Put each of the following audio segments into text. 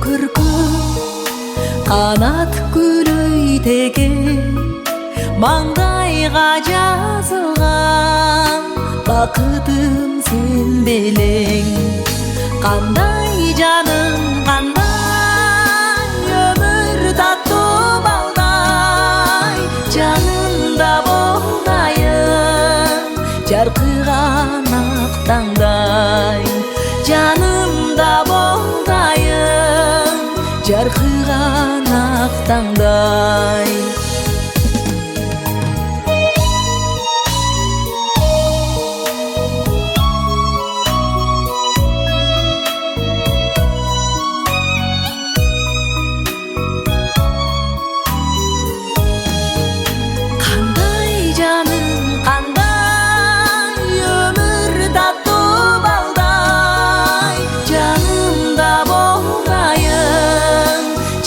көркөм канат күлөйтеге маңдайга жазылган бакытым сен белең кандай жаным кандай өмүр таттуу балдай жанымда болайын жаркыган ак таңдай жанымда болайын жаркыган ак таңдай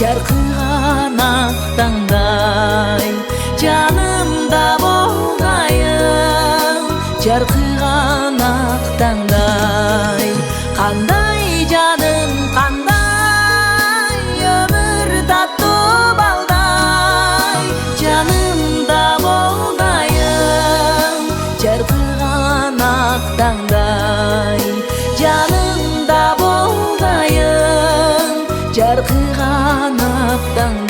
жаркыган ак таңдай жанымда болайын жаркыган ак таңдай кандай жаным кандай өмүр таттуу балдай жанымда болайын жаркыган ак таңдай жанымда болайын жаркыган ак таңдай